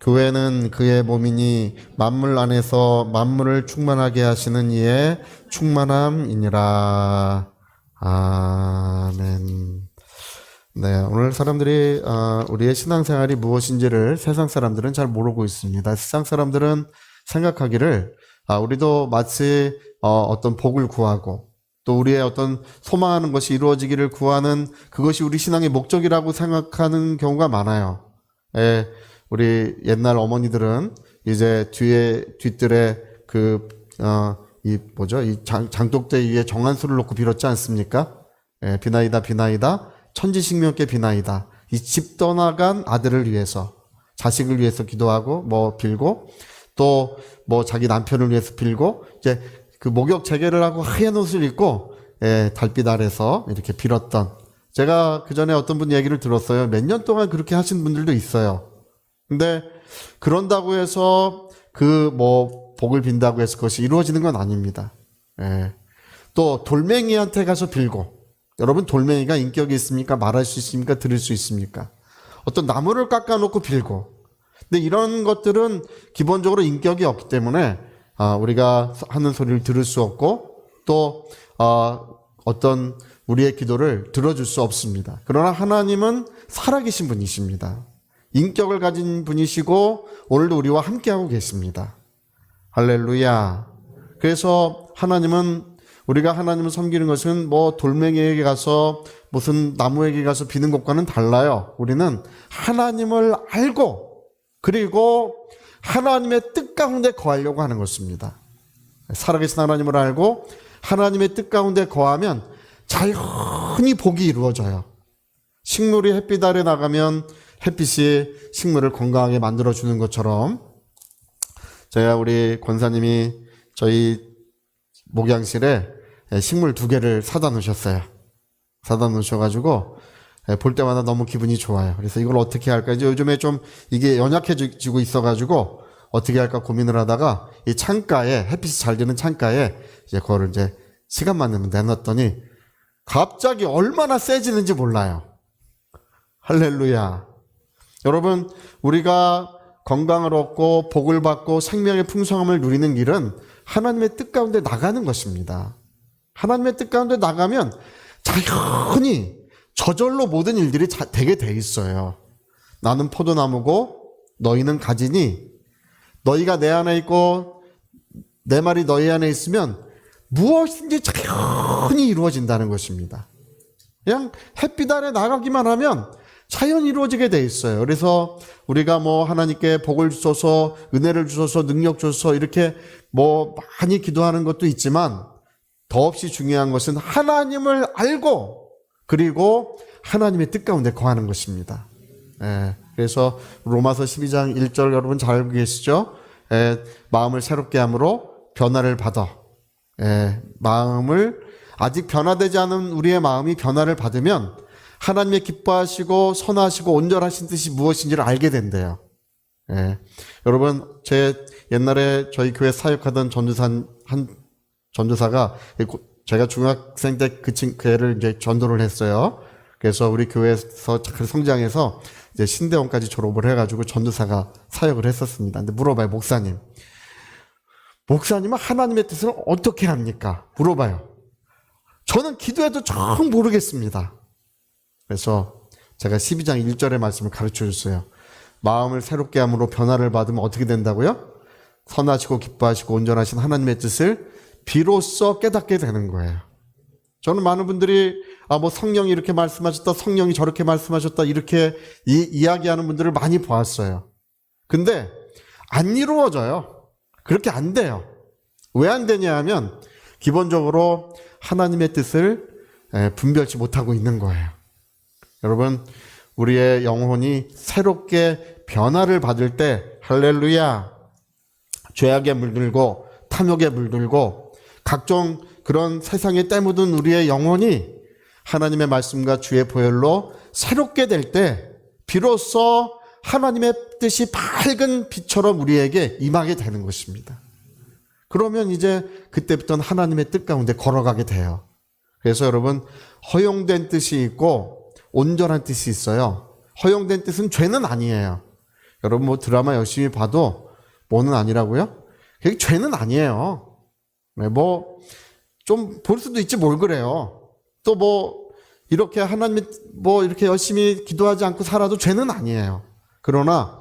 교회는 그의 몸이니 만물 안에서 만물을 충만하게 하시는 이의 충만함이니라. 아멘. 네, 오늘 사람들이 우리의 신앙생활이 무엇인지를 세상 사람들은 잘 모르고 있습니다. 세상 사람들은 생각하기를 우리도 마치 어떤 복을 구하고 또 우리의 어떤 소망하는 것이 이루어지기를 구하는 그것이 우리 신앙의 목적이라고 생각하는 경우가 많아요. 우리 옛날 어머니들은 이제 뒷뜰에 이 장독대 위에 정한수를 놓고 빌었지 않습니까? 비나이다 비나이다 천지식명께 비나이다. 이 집 떠나간 아들을 위해서, 자식을 위해서 기도하고 빌고 또 자기 남편을 위해서 빌고 이제 그 목욕 재개를 하고 하얀 옷을 입고 달빛 아래서 이렇게 빌었던, 제가 그 전에 어떤 분 얘기를 들었어요. 몇 년 동안 그렇게 하신 분들도 있어요. 근데 그런다고 해서 복을 빈다고 해서 그것이 이루어지는 건 아닙니다. 또 돌멩이한테 가서 빌고, 여러분 돌멩이가 인격이 있습니까? 말할 수 있습니까? 들을 수 있습니까? 어떤 나무를 깎아놓고 빌고, 근데 이런 것들은 기본적으로 인격이 없기 때문에 우리가 하는 소리를 들을 수 없고 또 어떤 우리의 기도를 들어줄 수 없습니다. 그러나 하나님은 살아계신 분이십니다. 인격을 가진 분이시고 오늘도 우리와 함께하고 계십니다. 할렐루야. 그래서 우리가 하나님을 섬기는 것은 돌멩이에게 가서 무슨 나무에게 가서 비는 것과는 달라요. 우리는 하나님을 알고 그리고 하나님의 뜻 가운데 거하려고 하는 것입니다. 살아계신 하나님을 알고 하나님의 뜻 가운데 거하면 자연히 복이 이루어져요. 식물이 햇빛 아래 나가면 햇빛이 식물을 건강하게 만들어주는 것처럼, 제가 우리 권사님이 저희 목양실에 식물 2개를 사다 놓으셨어요. 사다 놓으셔가지고 볼 때마다 너무 기분이 좋아요. 그래서 이걸 어떻게 할까, 이제 요즘에 좀 이게 연약해지고 있어가지고 어떻게 할까 고민을 하다가 이 창가에, 햇빛이 잘 드는 창가에 이제 그거를 이제 시간만 되면 내놨더니 갑자기 얼마나 세지는지 몰라요. 할렐루야. 여러분, 우리가 건강을 얻고 복을 받고 생명의 풍성함을 누리는 길은 하나님의 뜻 가운데 나가는 것입니다. 하나님의 뜻 가운데 나가면 자연히 저절로 모든 일들이 되게 돼 있어요. 나는 포도나무고 너희는 가지니, 너희가 내 안에 있고 내 말이 너희 안에 있으면 무엇인지 자연히 이루어진다는 것입니다. 그냥 햇빛 아래 나가기만 하면 자연히 이루어지게 돼 있어요. 그래서 우리가 하나님께 복을 주소서, 은혜를 주소서, 능력 주소서 이렇게 많이 기도하는 것도 있지만 더없이 중요한 것은 하나님을 알고 그리고 하나님의 뜻 가운데 거하는 것입니다. 그래서 로마서 12장 1절 여러분 잘 알고 계시죠? 마음을 새롭게 함으로 변화를 받아. 마음을, 아직 변화되지 않은 우리의 마음이 변화를 받으면 하나님의 기뻐하시고 선하시고 온전하신 뜻이 무엇인지를 알게 된대요. 여러분, 옛날에 저희 교회 사역하던 전도사가, 제가 중학생 때 그 애를 이제 전도를 했어요. 그래서 우리 교회에서 잘 성장해서 이제 신대원까지 졸업을 해가지고 전도사가 사역을 했었습니다. 근데 물어봐요, 목사님은 하나님의 뜻을 어떻게 합니까? 물어봐요. 저는 기도해도 정 모르겠습니다. 그래서 제가 12장 1절의 말씀을 가르쳐 줬어요. 마음을 새롭게 함으로 변화를 받으면 어떻게 된다고요? 선하시고 기뻐하시고 온전하신 하나님의 뜻을 비로소 깨닫게 되는 거예요. 저는 많은 분들이 성령이 이렇게 말씀하셨다, 성령이 저렇게 말씀하셨다 이렇게 이야기하는 분들을 많이 보았어요. 근데 안 이루어져요. 그렇게 안 돼요. 왜 안 되냐 하면 기본적으로 하나님의 뜻을 분별치 못하고 있는 거예요. 여러분, 우리의 영혼이 새롭게 변화를 받을 때, 할렐루야, 죄악에 물들고 탐욕에 물들고 각종 그런 세상에 때묻은 우리의 영혼이 하나님의 말씀과 주의 보혈로 새롭게 될 때 비로소 하나님의 뜻이 밝은 빛처럼 우리에게 임하게 되는 것입니다. 그러면 이제 그때부터는 하나님의 뜻 가운데 걸어가게 돼요. 그래서 여러분, 허용된 뜻이 있고 온전한 뜻이 있어요. 허용된 뜻은 죄는 아니에요. 여러분 뭐 드라마 열심히 봐도 뭐는 아니라고요? 그게 죄는 아니에요. 네, 뭐 좀 볼 수도 있지 뭘 그래요. 또 뭐 이렇게 하나님 뭐 이렇게 열심히 기도하지 않고 살아도 죄는 아니에요. 그러나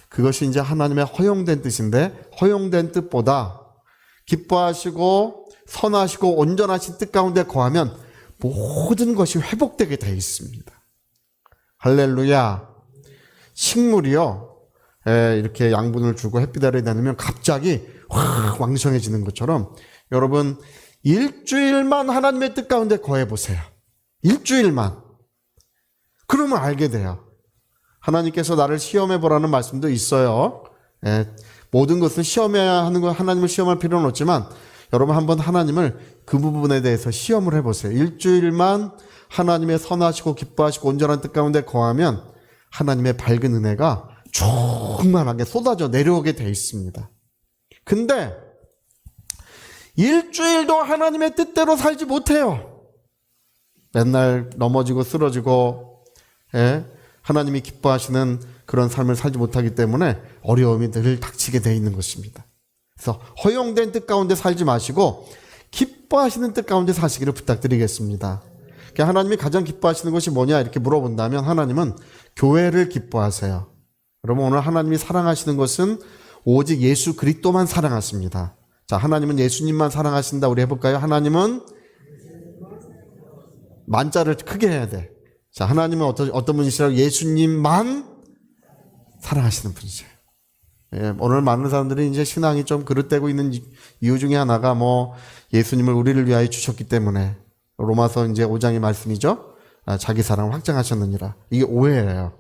그것이 이제 하나님의 허용된 뜻인데 허용된 뜻보다 기뻐하시고 선하시고 온전하신 뜻 가운데 거하면 모든 것이 회복되게 되어 있습니다. 할렐루야. 식물이요. 이렇게 양분을 주고 햇빛 아래 다니면 갑자기 확 왕성해지는 것처럼 여러분 일주일만 하나님의 뜻 가운데 거해 보세요. 일주일만. 그러면 알게 돼요. 하나님께서 나를 시험해 보라는 말씀도 있어요. 모든 것은 시험해야 하는 거 하나님을 시험할 필요는 없지만 여러분 한번 하나님을 그 부분에 대해서 시험을 해보세요. 일주일만 하나님의 선하시고 기뻐하시고 온전한 뜻 가운데 거하면 하나님의 밝은 은혜가 충만하게 쏟아져 내려오게 돼 있습니다. 근데 일주일도 하나님의 뜻대로 살지 못해요. 맨날 넘어지고 쓰러지고 하나님이 기뻐하시는 그런 삶을 살지 못하기 때문에 어려움이 늘 닥치게 돼 있는 것입니다. 그래서 허용된 뜻 가운데 살지 마시고 기뻐하시는 뜻 가운데 사시기를 부탁드리겠습니다. 하나님이 가장 기뻐하시는 것이 뭐냐 이렇게 물어본다면 하나님은 교회를 기뻐하세요. 여러분 오늘 하나님이 사랑하시는 것은 오직 예수 그리스도만 사랑하십니다. 자, 하나님은 예수님만 사랑하신다. 우리 해볼까요? 하나님은 만자를 크게 해야 돼. 자, 하나님은 어떤 분이시라고? 예수님만 사랑하시는 분이세요. 오늘 많은 사람들이 이제 신앙이 좀 그릇되고 있는 이유 중에 하나가 뭐 예수님을 우리를 위하여 주셨기 때문에 로마서 이제 5장의 말씀이죠. 자기 사랑을 확장하셨느니라. 이게 오해예요.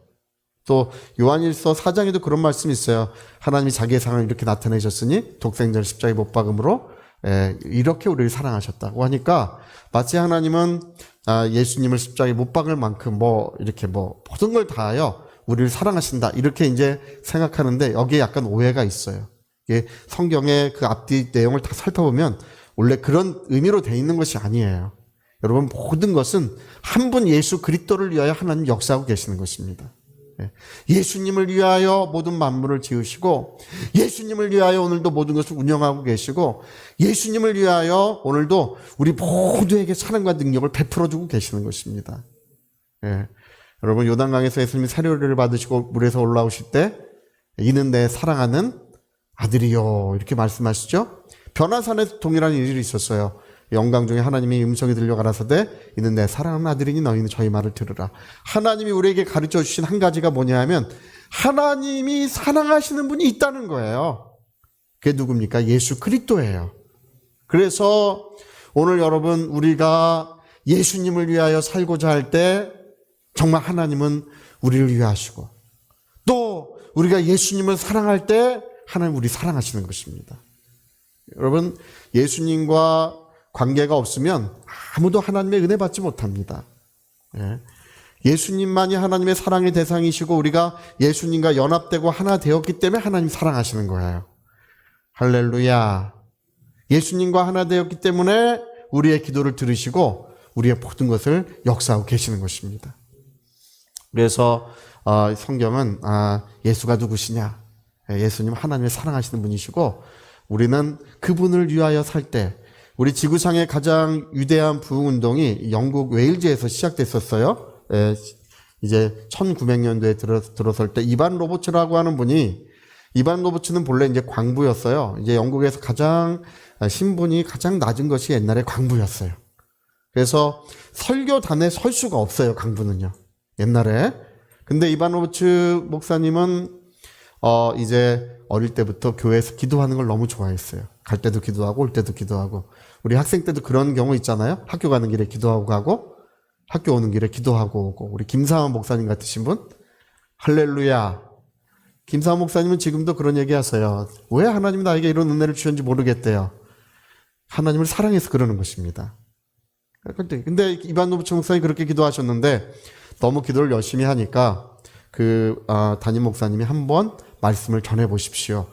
또 요한일서 4장에도 그런 말씀이 있어요. 하나님이 자기의 사랑을 이렇게 나타내셨으니 독생자를 십자가에 못 박음으로 이렇게 우리를 사랑하셨다고 하니까 마치 하나님은 예수님을 십자가에 못 박을 만큼 뭐 이렇게 뭐 모든 걸 다하여 우리를 사랑하신다 이렇게 이제 생각하는데 여기에 약간 오해가 있어요. 이게 성경의 그 앞뒤 내용을 다 살펴보면 원래 그런 의미로 돼 있는 것이 아니에요. 여러분 모든 것은 한 분 예수 그리스도를 위하여 하나님 역사하고 계시는 것입니다. 예수님을 위하여 모든 만물을 지으시고 예수님을 위하여 오늘도 모든 것을 운영하고 계시고 예수님을 위하여 오늘도 우리 모두에게 사랑과 능력을 베풀어주고 계시는 것입니다. 여러분 요단강에서 예수님이 사료를 받으시고 물에서 올라오실 때 이는 내 사랑하는 아들이요 이렇게 말씀하시죠. 변화산에서 동일한 일이 있었어요. 영광 중에 하나님이 음성이 들려 가라사대 이는 내 사랑하는 아들이니 너희는 저희 말을 들으라. 하나님이 우리에게 가르쳐 주신 한 가지가 뭐냐 하면 하나님이 사랑하시는 분이 있다는 거예요. 그게 누굽니까? 예수 그리스도예요. 그래서 오늘 여러분 우리가 예수님을 위하여 살고자 할 때 정말 하나님은 우리를 위하시고 또 우리가 예수님을 사랑할 때 하나님 우리 사랑하시는 것입니다. 여러분 예수님과 관계가 없으면 아무도 하나님의 은혜 받지 못합니다. 예수님만이 하나님의 사랑의 대상이시고 우리가 예수님과 연합되고 하나 되었기 때문에 하나님 사랑하시는 거예요. 할렐루야. 예수님과 하나 되었기 때문에 우리의 기도를 들으시고 우리의 모든 것을 역사하고 계시는 것입니다. 그래서 성경은 예수가 누구시냐? 예수님 하나님의 사랑하시는 분이시고 우리는 그분을 위하여 살 때 우리 지구상의 가장 위대한 부흥운동이 영국 웨일즈에서 시작됐었어요. 이제 1900년도에 들어설 때 이반 로버츠라고 하는 분이 이반 로버츠는 본래 이제 광부였어요. 이제 영국에서 가장 신분이 가장 낮은 것이 옛날에 광부였어요. 그래서 설교단에 설 수가 없어요. 광부는요. 옛날에. 근데 이반 로버츠 목사님은 이제 어릴 때부터 교회에서 기도하는 걸 너무 좋아했어요. 갈 때도 기도하고 올 때도 기도하고. 우리 학생 때도 그런 경우 있잖아요. 학교 가는 길에 기도하고 가고 학교 오는 길에 기도하고 오고. 우리 김상원 목사님 같으신 분? 할렐루야. 김상원 목사님은 지금도 그런 얘기 하세요. 왜 하나님이 나에게 이런 은혜를 주셨는지 모르겠대요. 하나님을 사랑해서 그러는 것입니다. 근데 이반 로버츠 목사님이 그렇게 기도하셨는데 너무 기도를 열심히 하니까 담임 목사님이 한번 말씀을 전해 보십시오.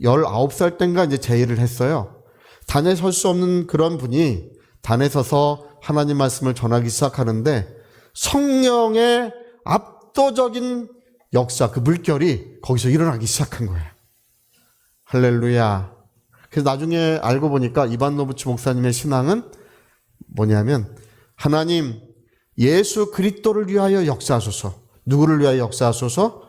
19살 땐가 이제 제의를 했어요. 단에 설 수 없는 그런 분이 단에 서서 하나님 말씀을 전하기 시작하는데 성령의 압도적인 역사, 그 물결이 거기서 일어나기 시작한 거예요. 할렐루야. 그래서 나중에 알고 보니까 이반 노부츠 목사님의 신앙은 뭐냐면, 하나님 예수 그리스도를 위하여 역사하소서. 누구를 위하여 역사하소서?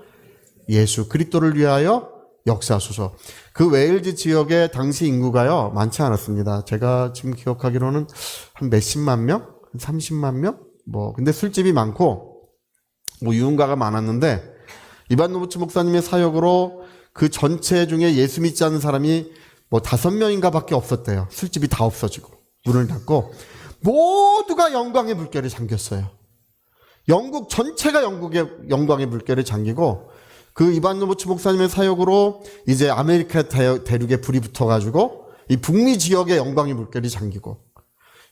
예수 그리스도를 위하여 역사하소서. 그 웨일즈 지역의 당시 인구가요 많지 않았습니다. 제가 지금 기억하기로는 한 몇십만 명? 30만 명? 근데 술집이 많고 유흥가가 많았는데, 이반 노부츠 목사님의 사역으로 그 전체 중에 예수 믿지 않는 사람이 5명인가 밖에 없었대요. 술집이 다 없어지고 문을 닫고 모두가 영광의 물결에 잠겼어요. 영국 전체가 영광의 물결에 잠기고, 그 이반 노부츠 목사님의 사역으로 이제 아메리카 대륙에 불이 붙어가지고 이 북미 지역의 영광의 물결이 잠기고,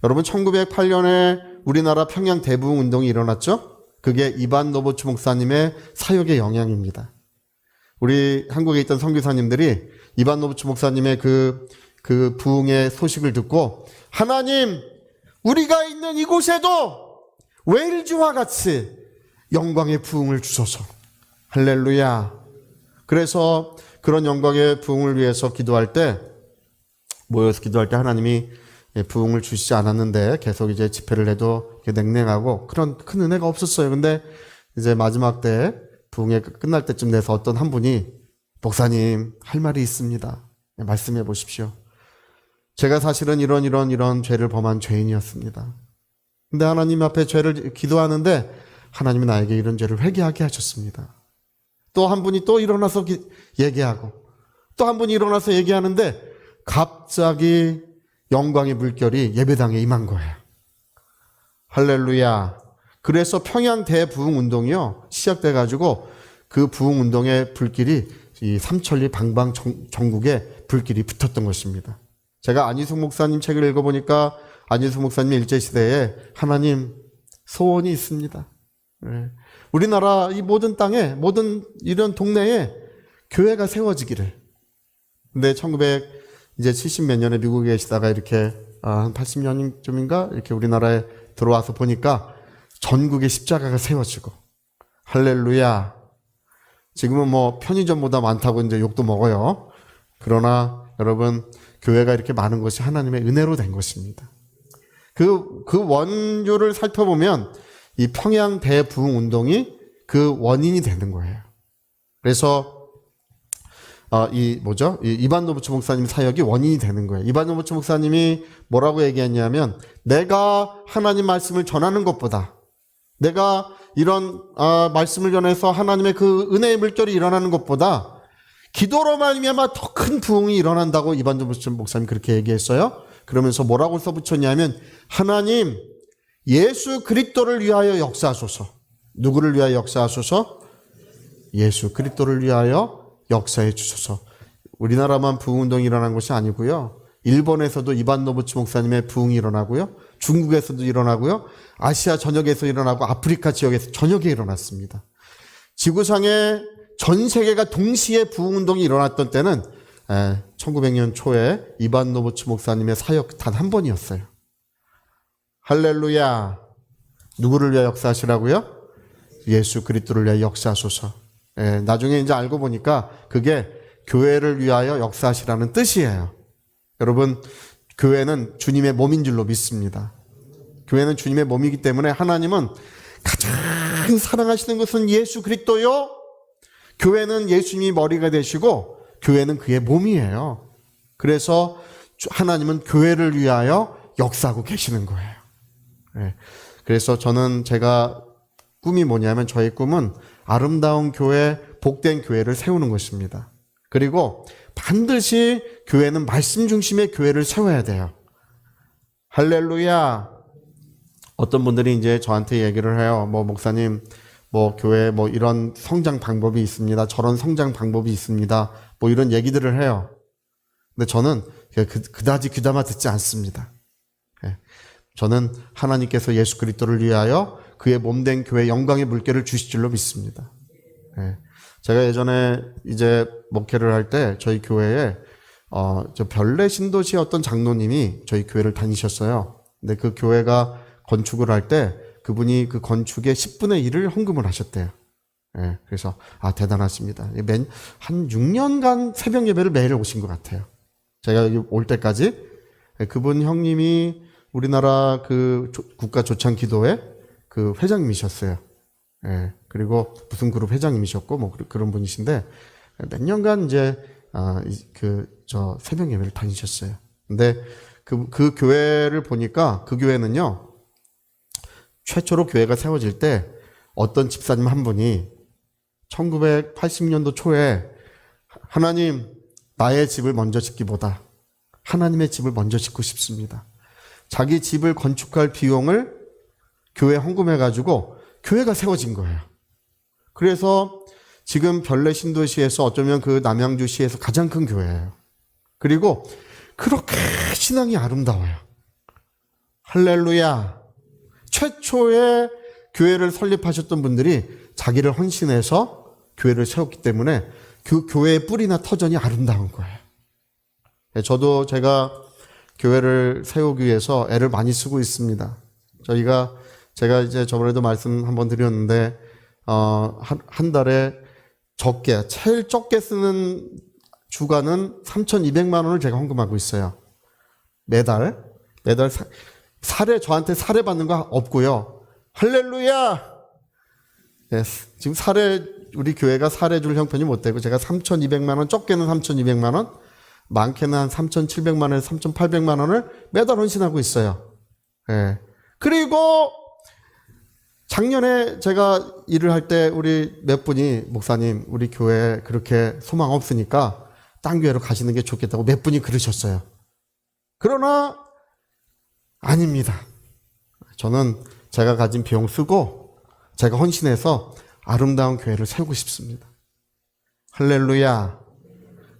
여러분 1908년에 우리나라 평양 대부흥 운동이 일어났죠? 그게 이반 노부츠 목사님의 사역의 영향입니다. 우리 한국에 있던 선교사님들이 이반 노부츠 목사님의 그 부흥의 소식을 듣고, 하나님 우리가 있는 이곳에도 웨일즈와 같이 영광의 부흥을 주소서. 할렐루야. 그래서 그런 영광의 부흥을 위해서 모여서 기도할 때 하나님이 부흥을 주시지 않았는데, 계속 이제 집회를 해도 냉랭하고 그런 큰 은혜가 없었어요. 근데 이제 마지막 때 부흥이 끝날 때쯤 돼서 어떤 한 분이, 목사님 할 말이 있습니다. 말씀해 보십시오. 제가 사실은 이런 죄를 범한 죄인이었습니다. 근데 하나님 앞에 죄를 기도하는데 하나님은 나에게 이런 죄를 회개하게 하셨습니다. 또 한 분이 또 일어나서 얘기하고, 또 한 분이 일어나서 얘기하는데 갑자기 영광의 물결이 예배당에 임한 거예요. 할렐루야. 그래서 평양 대부흥 운동이요 시작돼가지고, 그 부흥 운동의 불길이 이 삼천리 방방 전국에 불길이 붙었던 것입니다. 제가 안희숙 목사님 책을 읽어보니까 안희숙 목사님 일제시대에 하나님 소원이 있습니다. 우리나라 이 모든 땅에, 모든 이런 동네에 교회가 세워지기를. 근데 1970 몇 년에 미국에 계시다가 이렇게 한 80년쯤인가 이렇게 우리나라에 들어와서 보니까 전국에 십자가가 세워지고, 할렐루야. 지금은 편의점보다 많다고 이제 욕도 먹어요. 그러나 여러분, 교회가 이렇게 많은 것이 하나님의 은혜로 된 것입니다. 그 원유를 살펴보면 이 평양 대부흥 운동이 그 원인이 되는 거예요. 그래서 이반 노부츠 목사님 사역이 원인이 되는 거예요. 이반 노부츠 목사님이 뭐라고 얘기했냐면, 내가 하나님 말씀을 전하는 것보다, 내가 이런 말씀을 전해서 하나님의 그 은혜의 물결이 일어나는 것보다 기도로 말미암아 더 큰 부흥이 일어난다고 이반 노부츠 목사님 그렇게 얘기했어요. 그러면서 뭐라고 써붙였냐면, 하나님 예수 그리스도를 위하여 역사하소서. 누구를 위하여 역사하소서? 예수 그리스도를 위하여 역사해 주소서. 우리나라만 부흥운동이 일어난 것이 아니고요, 일본에서도 이반 노부츠 목사님의 부흥이 일어나고요, 중국에서도 일어나고요, 아시아 전역에서 일어나고 아프리카 지역에서 전역에 일어났습니다. 지구상에 전 세계가 동시에 부흥운동이 일어났던 때는 1900년 초에 이반 노부츠 목사님의 사역 단 한 번이었어요. 할렐루야. 누구를 위하여 역사하시라고요? 예수 그리스도를 위하여 역사하소서. 나중에 이제 알고 보니까 그게 교회를 위하여 역사하시라는 뜻이에요. 여러분, 교회는 주님의 몸인 줄로 믿습니다. 교회는 주님의 몸이기 때문에 하나님은 가장 사랑하시는 것은 예수 그리스도요. 교회는 예수님이 머리가 되시고 교회는 그의 몸이에요. 그래서 하나님은 교회를 위하여 역사하고 계시는 거예요. 그래서 제가 꿈이 뭐냐면, 저의 꿈은 아름다운 교회, 복된 교회를 세우는 것입니다. 그리고 반드시 교회는 말씀 중심의 교회를 세워야 돼요. 할렐루야. 어떤 분들이 이제 저한테 얘기를 해요. 목사님, 교회 이런 성장 방법이 있습니다. 저런 성장 방법이 있습니다. 이런 얘기들을 해요. 근데 저는 그다지 귀담아 듣지 않습니다. 저는 하나님께서 예수 그리스도를 위하여 그의 몸된 교회 영광의 물결을 주실 줄로 믿습니다. 제가 예전에 이제 목회를 할 때 저희 교회에 저 별내 신도시의 어떤 장로님이 저희 교회를 다니셨어요. 근데 그 교회가 건축을 할 때 그분이 그 건축의 10분의 1을 헌금을 하셨대요. 예, 그래서 대단하십니다. 한 6년간 새벽 예배를 매일 오신 것 같아요. 제가 여기 올 때까지. 그분 형님이 우리나라 그 국가 조창 기도회 그 회장님이셨어요. 예, 그리고 무슨 그룹 회장님이셨고 뭐 그런 분이신데 몇 년간 이제 저 새벽 예배를 다니셨어요. 근데 그 교회를 보니까 그 교회는요, 최초로 교회가 세워질 때 어떤 집사님 한 분이 1980년도 초에 하나님, 나의 집을 먼저 짓기보다 하나님의 집을 먼저 짓고 싶습니다. 자기 집을 건축할 비용을 교회에 헌금해가지고 교회가 세워진 거예요. 그래서 지금 별내 신도시에서 어쩌면 그 남양주시에서 가장 큰 교회예요. 그리고 그렇게 신앙이 아름다워요. 할렐루야. 최초의 교회를 설립하셨던 분들이 자기를 헌신해서 교회를 세웠기 때문에 그 교회의 뿌리나 터전이 아름다운 거예요. 저도 제가 교회를 세우기 위해서 애를 많이 쓰고 있습니다. 제가 이제 저번에도 말씀 한번 드렸는데, 한 달에 제일 적게 쓰는 주간은 3,200만 원을 제가 헌금하고 있어요. 매달 저한테 사례 받는 거 없고요. 할렐루야! 네, 지금 우리 교회가 사례 줄 형편이 못 되고, 제가 3,200만 원, 적게는 3,200만 원, 많게는 한 3,700만 원에서 3,800만 원을 매달 헌신하고 있어요. 네. 그리고 작년에 제가 일을 할 때 우리 몇 분이, 목사님, 우리 교회 그렇게 소망 없으니까 딴 교회로 가시는 게 좋겠다고 몇 분이 그러셨어요. 그러나 아닙니다. 저는 제가 가진 비용 쓰고 제가 헌신해서 아름다운 교회를 세우고 싶습니다. 할렐루야.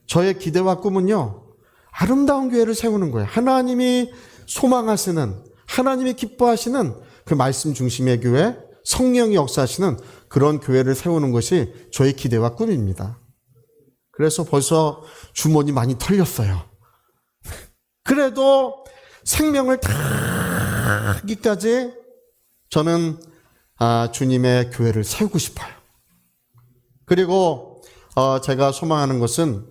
저의 기대와 꿈은요, 아름다운 교회를 세우는 거예요. 하나님이 소망하시는, 하나님이 기뻐하시는 그 말씀 중심의 교회, 성령이 역사하시는 그런 교회를 세우는 것이 저의 기대와 꿈입니다. 그래서 벌써 주머니 많이 털렸어요. 그래도 생명을 다 하기까지 저는 주님의 교회를 세우고 싶어요. 그리고 제가 소망하는 것은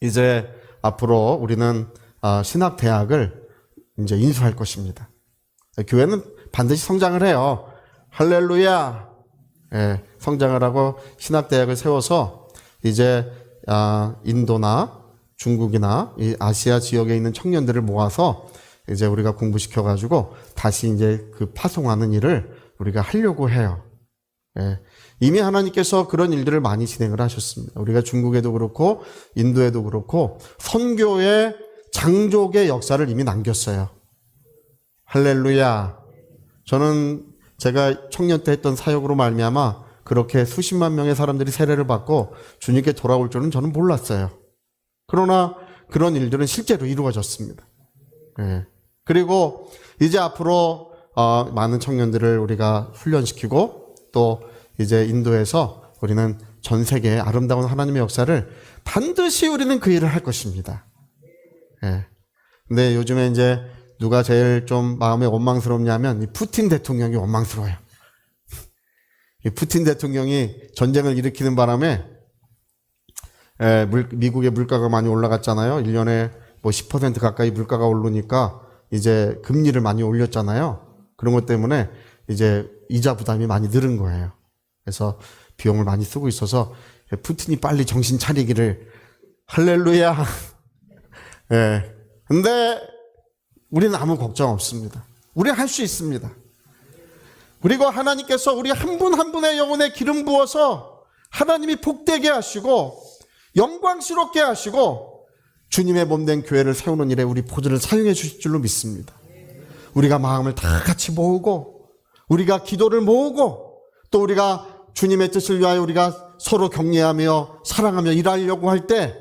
이제 앞으로 우리는 신학대학을 이제 인수할 것입니다. 교회는 반드시 성장을 해요. 할렐루야. 예, 성장을 하고 신학대학을 세워서 이제 인도나 중국이나 이 아시아 지역에 있는 청년들을 모아서 이제 우리가 공부시켜가지고 다시 이제 그 파송하는 일을 우리가 하려고 해요. 예. 이미 하나님께서 그런 일들을 많이 진행을 하셨습니다. 우리가 중국에도 그렇고 인도에도 그렇고 선교의 장족의 역사를 이미 남겼어요. 할렐루야. 저는 제가 청년 때 했던 사역으로 말미암아 그렇게 수십만 명의 사람들이 세례를 받고 주님께 돌아올 줄은 저는 몰랐어요. 그러나 그런 일들은 실제로 이루어졌습니다. 예. 그리고 이제 앞으로 많은 청년들을 우리가 훈련시키고 또 이제 인도에서 우리는 전 세계의 아름다운 하나님의 역사를 반드시 우리는 그 일을 할 것입니다. 예. 근데 요즘에 이제 누가 제일 좀 마음에 원망스럽냐면 이 푸틴 대통령이 원망스러워요. 이 푸틴 대통령이 전쟁을 일으키는 바람에 미국의 물가가 많이 올라갔잖아요. 1년에 뭐 10% 가까이 물가가 오르니까 이제 금리를 많이 올렸잖아요. 그런 것 때문에 이제 이자 부담이 많이 늘은 거예요. 그래서 비용을 많이 쓰고 있어서 푸틴이 빨리 정신 차리기를. 할렐루야. 예. 근데 우리는 아무 걱정 없습니다. 우리 할 수 있습니다. 그리고 하나님께서 우리 한 분 한 분의 영혼에 기름 부어서 하나님이 복되게 하시고 영광스럽게 하시고 주님의 몸된 교회를 세우는 일에 우리 보좌를 사용해 주실 줄로 믿습니다. 우리가 마음을 다 같이 모으고 우리가 기도를 모으고 또 우리가 주님의 뜻을 위하여 우리가 서로 격려하며 사랑하며 일하려고 할 때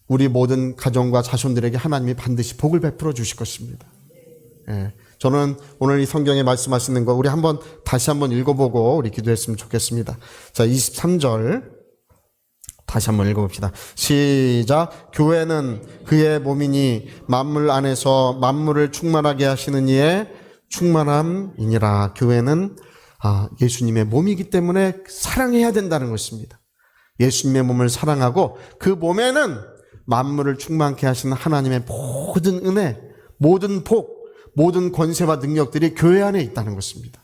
우리 모든 가정과 자손들에게 하나님이 반드시 복을 베풀어 주실 것입니다. 예, 저는 오늘 이 성경에 말씀하시는 거 우리 다시 한번 읽어보고 우리 기도했으면 좋겠습니다. 자, 23절 다시 한번 읽어봅시다. 시작. 교회는 그의 몸이니 만물 안에서 만물을 충만하게 하시는 이의 충만함이니라. 교회는 예수님의 몸이기 때문에 사랑해야 된다는 것입니다. 예수님의 몸을 사랑하고 그 몸에는 만물을 충만케 하시는 하나님의 모든 은혜, 모든 복, 모든 권세와 능력들이 교회 안에 있다는 것입니다.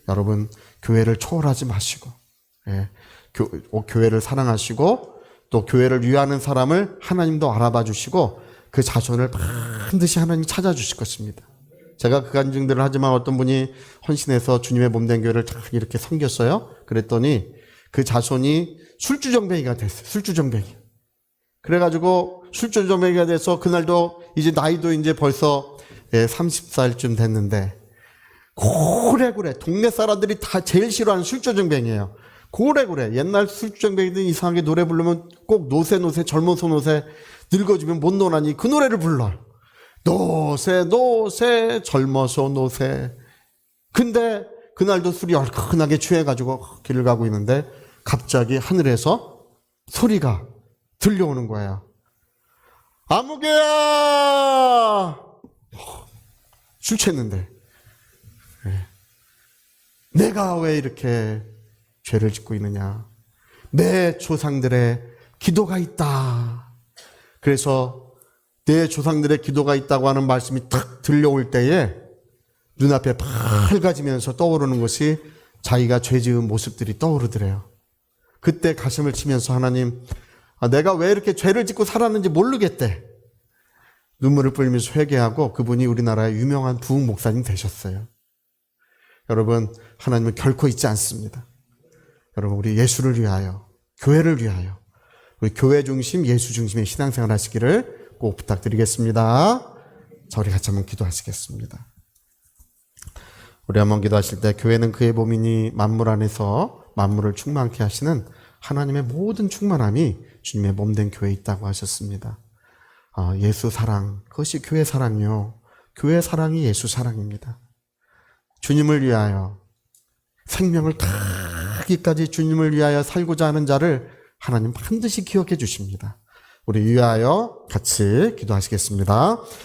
여러분, 교회를 초월하지 마시고, 교회를 사랑하시고 또 교회를 위하는 사람을 하나님도 알아봐 주시고 그 자손을 반드시 하나님이 찾아주실 것입니다. 제가 그 간증들을 하지만 어떤 분이 헌신해서 주님의 몸된 교회를 딱 이렇게 섬겼어요. 그랬더니 그 자손이 술주정뱅이가 됐어요. 술주정뱅이. 그래가지고 술주정뱅이가 돼서 그날도 이제 나이도 이제 벌써 30살쯤 됐는데 고래고래 동네 사람들이 다 제일 싫어하는 술주정뱅이에요. 고래고래. 옛날 술주정뱅이들 이상하게 노래 부르면 꼭 노세 젊어서 노세 늙어지면 못 노나니 그 노래를 불러. 노세 젊어서 노세. 근데 그날도 술이 얼큰하게 취해가지고 길을 가고 있는데 갑자기 하늘에서 소리가 들려오는 거예요. 아무개야! 술 취했는데 내가 왜 이렇게 죄를 짓고 있느냐. 내 조상들의 기도가 있다. 그래서 내 조상들의 기도가 있다고 하는 말씀이 딱 들려올 때에 눈앞에 밝아지면서 떠오르는 것이 자기가 죄 지은 모습들이 떠오르더래요. 그때 가슴을 치면서 하나님, 내가 왜 이렇게 죄를 짓고 살았는지 모르겠대. 눈물을 뿌리면서 회개하고 그분이 우리나라의 유명한 부흥 목사님 되셨어요. 여러분, 하나님은 결코 잊지 않습니다. 여러분, 우리 예수를 위하여, 교회를 위하여, 우리 교회 중심, 예수 중심의 신앙생활 하시기를 꼭 부탁드리겠습니다. 자, 우리 같이 한번 기도하시겠습니다. 우리 한번 기도하실 때 교회는 그의 몸이니 만물 안에서 만물을 충만케 하시는 하나님의 모든 충만함이 주님의 몸된 교회에 있다고 하셨습니다. 예수 사랑, 그것이 교회 사랑이요. 교회 사랑이 예수 사랑입니다. 주님을 위하여 생명을 다하기까지 주님을 위하여 살고자 하는 자를 하나님 반드시 기억해 주십니다. 우리 위하여 같이 기도하시겠습니다.